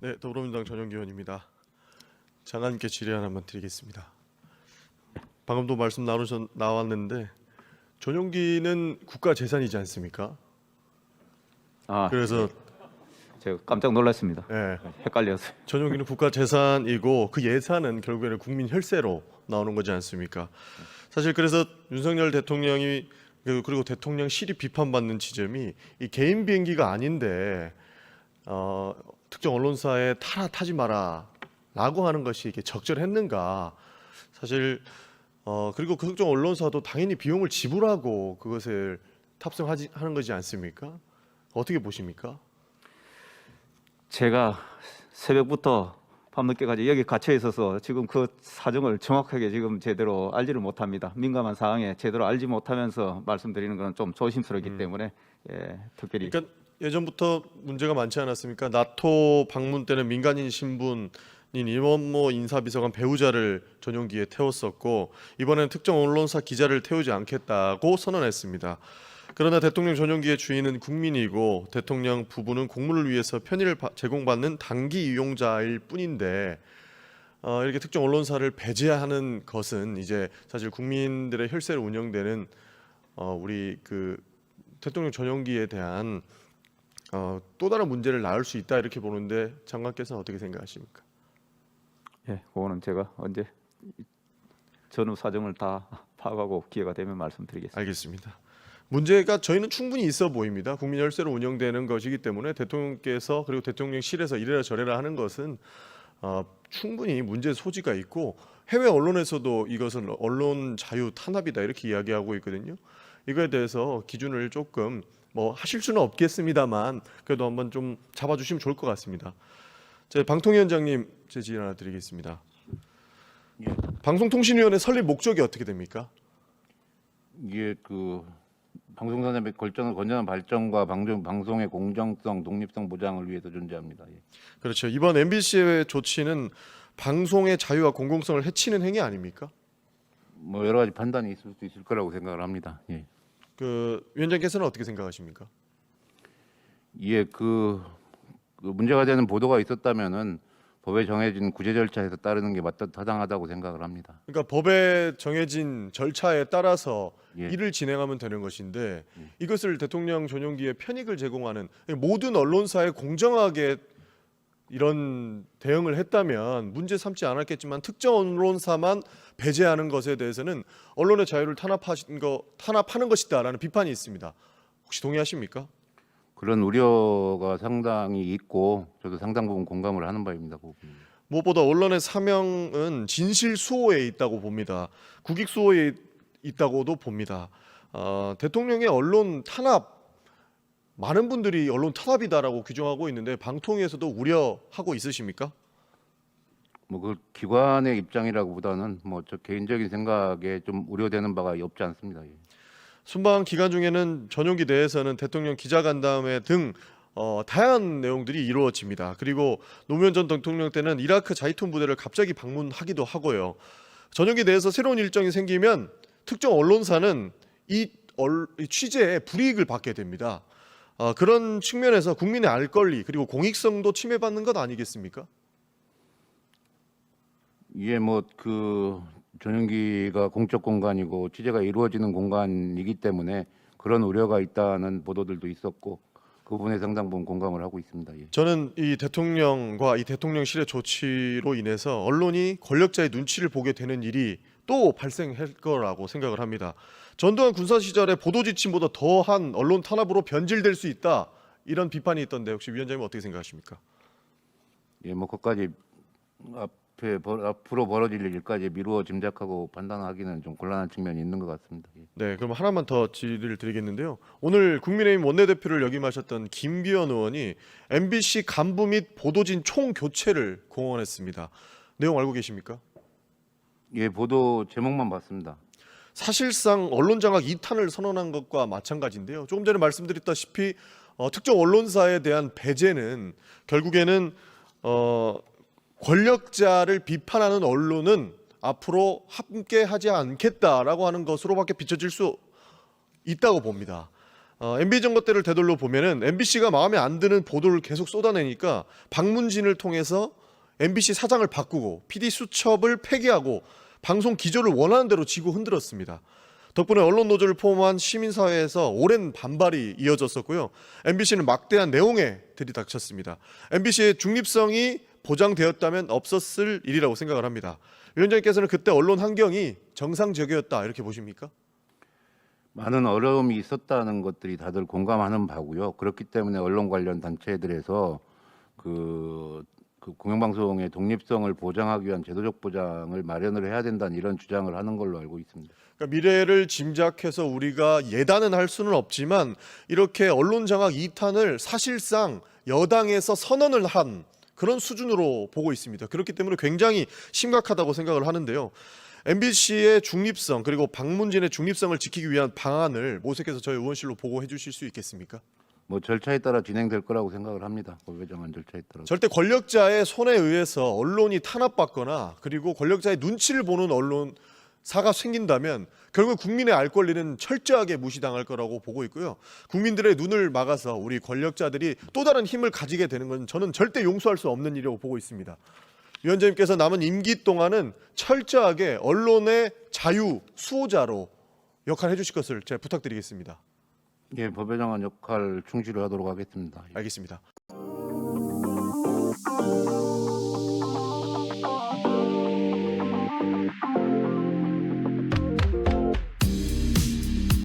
네, 더불어민주당 전용기 의원입니다. 장관님께 질의 하나만 드리겠습니다. 방금도 말씀 나왔는데 전용기는 국가 재산이지 않습니까? 그래서 제가 깜짝 놀랐습니다. 예, 헷갈렸어요. 전용기는 국가 재산이고 그 예산은 결국에는 국민 혈세로 나오는 거지 않습니까? 사실 그래서 윤석열 대통령이 그리고 대통령실이 비판받는 지점이 이 개인 비행기가 아닌데 특정 언론사에 타지 마라라고 하는 것이 이게 적절했는가? 사실 그리고 그 특정 언론사도 당연히 비용을 지불하고 그것을 탑승하는 거지 않습니까? 어떻게 보십니까? 제가 새벽부터 밤늦게까지 여기 갇혀 있어서 지금 그 사정을 정확하게 지금 제대로 알지를 못합니다. 민감한 사항에 제대로 알지 못하면서 말씀드리는 건 좀 조심스럽기 때문에 특별히. 그러니까 예전부터 문제가 많지 않았습니까? 나토 방문 때는 민간인 신분인 이원모 인사비서관 배우자를 전용기에 태웠었고 이번에는 특정 언론사 기자를 태우지 않겠다고 선언했습니다. 그러나 대통령 전용기의 주인은 국민이고 대통령 부부는 공무를 위해서 편의를 제공받는 단기 이용자일 뿐인데 이렇게 특정 언론사를 배제하는 것은 이제 사실 국민들의 혈세로 운영되는 우리 그 대통령 전용기에 대한 또 다른 문제를 낳을 수 있다 이렇게 보는데 장관께서는 어떻게 생각하십니까? 그거는 제가 언제 전후 사정을 다 파악하고 기회가 되면 말씀드리겠습니다. 알겠습니다. 문제가 저희는 충분히 있어 보입니다. 국민 혈세로 운영되는 것이기 때문에 대통령께서 그리고 대통령실에서 이래라 저래라 하는 것은 충분히 문제 소지가 있고 해외 언론에서도 이것은 언론 자유 탄압이다 이렇게 이야기하고 있거든요. 이거에 대해서 기준을 조금 하실 수는 없겠습니다만 그래도 한번 좀 잡아주시면 좋을 것 같습니다. 제 방통위원장님 제 질의 하나 드리겠습니다. 방송통신위원회 설립 목적이 어떻게 됩니까? 이게 방송산업의 건전한 발전과 방송의 공정성, 독립성 보장을 위해서 존재합니다. 그렇죠. 이번 MBC의 조치는 방송의 자유와 공공성을 해치는 행위 아닙니까? 여러 가지 판단이 있을 수 있을 거라고 생각을 합니다. 위원장께서는 어떻게 생각하십니까? 그 문제가 되는 보도가 있었다면은 법에 정해진 구제 절차에서 따르는 게 타당하다고 생각을 합니다. 그러니까 법에 정해진 절차에 따라서 예. 일을 진행하면 되는 것인데 이것을 대통령 전용기에 편익을 제공하는 모든 언론사에 공정하게 이런 대응을 했다면 문제 삼지 않았겠지만 특정 언론사만 배제하는 것에 대해서는 언론의 자유를 탄압하는 것이다라는 비판이 있습니다. 혹시 동의하십니까? 그런 우려가 상당히 있고 저도 상당 부분 공감을 하는 바입니다. 그 부분은. 무엇보다 언론의 사명은 진실 수호에 있다고 봅니다. 국익 수호에 있다고도 봅니다. 대통령의 언론 탄압 많은 분들이 언론 탄압이다라고 규정하고 있는데 방통위에서도 우려하고 있으십니까? 그 기관의 입장이라고보다는 저 개인적인 생각에 좀 우려되는 바가 없지 않습니다. 순방 기간 중에는 전용기 내에서는 대통령 기자간담회 등 다양한 내용들이 이루어집니다. 그리고 노무현 전 대통령 때는 이라크 자이툰 부대를 갑자기 방문하기도 하고요. 전용기 내에서 새로운 일정이 생기면 특정 언론사는 이 취재에 불이익을 받게 됩니다. 그런 측면에서 국민의 알 권리 그리고 공익성도 침해받는 것 아니겠습니까? 전용기가 공적 공간이고 취재가 이루어지는 공간이기 때문에 그런 우려가 있다는 보도들도 있었고 그 부분에 상당 부분 공감을 하고 있습니다. 저는 이 대통령과 이 대통령실의 조치로 인해서 언론이 권력자의 눈치를 보게 되는 일이 또 발생할 거라고 생각을 합니다. 전두환 군사 시절에 보도 지침보다 더한 언론 탄압으로 변질될 수 있다 이런 비판이 있던데 혹시 위원장님 어떻게 생각하십니까? 그것까지 앞으로 벌어질 일까지 미루어 짐작하고 판단하기는 좀 곤란한 측면이 있는 것 같습니다. 네, 그럼 하나만 더 질의를 드리겠는데요. 오늘 국민의힘 원내대표를 역임하셨던 김기현 의원이 MBC 간부 및 보도진 총 교체를 공언했습니다. 내용 알고 계십니까? 보도 제목만 봤습니다. 사실상 언론장악 2탄을 선언한 것과 마찬가지인데요. 조금 전에 말씀드렸다시피 특정 언론사에 대한 배제는 결국에는 권력자를 비판하는 언론은 앞으로 함께하지 않겠다라고 하는 것으로밖에 비춰질 수 있다고 봅니다. MB 정부 때를 되돌려 보면은 MBC가 마음에 안 드는 보도를 계속 쏟아내니까 박문진을 통해서 MBC 사장을 바꾸고 PD 수첩을 폐기하고 방송 기조를 원하는 대로 지고 흔들었습니다. 덕분에 언론 노조를 포함한 시민사회에서 오랜 반발이 이어졌었고요. MBC는 막대한 내용에 들이닥쳤습니다. MBC의 중립성이 보장되었다면 없었을 일이라고 생각을 합니다. 위원장님께서는 그때 언론 환경이 정상적이었다 이렇게 보십니까? 많은 어려움이 있었다는 것들이 다들 공감하는 바고요. 그렇기 때문에 언론 관련 단체들에서 그 공영방송의 독립성을 보장하기 위한 제도적 보장을 마련을 해야 된다는 이런 주장을 하는 걸로 알고 있습니다. 그러니까 미래를 짐작해서 우리가 예단은 할 수는 없지만 이렇게 언론 장악 2탄을 사실상 여당에서 선언을 한 그런 수준으로 보고 있습니다. 그렇기 때문에 굉장히 심각하다고 생각을 하는데요. MBC의 중립성 그리고 박문진의 중립성을 지키기 위한 방안을 모색해서 저희 의원실로 보고해 주실 수 있겠습니까? 뭐 절차에 따라 진행될 거라고 생각을 합니다. 법에 정한 절차에 따라. 절대 권력자의 손에 의해서 언론이 탄압받거나 그리고 권력자의 눈치를 보는 언론사가 생긴다면 결국 국민의 알 권리는 철저하게 무시당할 거라고 보고 있고요. 국민들의 눈을 막아서 우리 권력자들이 또 다른 힘을 가지게 되는 건 저는 절대 용서할 수 없는 일이라고 보고 있습니다. 위원장님께서 남은 임기 동안은 철저하게 언론의 자유 수호자로 역할을 해주실 것을 제가 부탁드리겠습니다. 예, 법에 정한 역할 충실히 하도록 하겠습니다. 알겠습니다.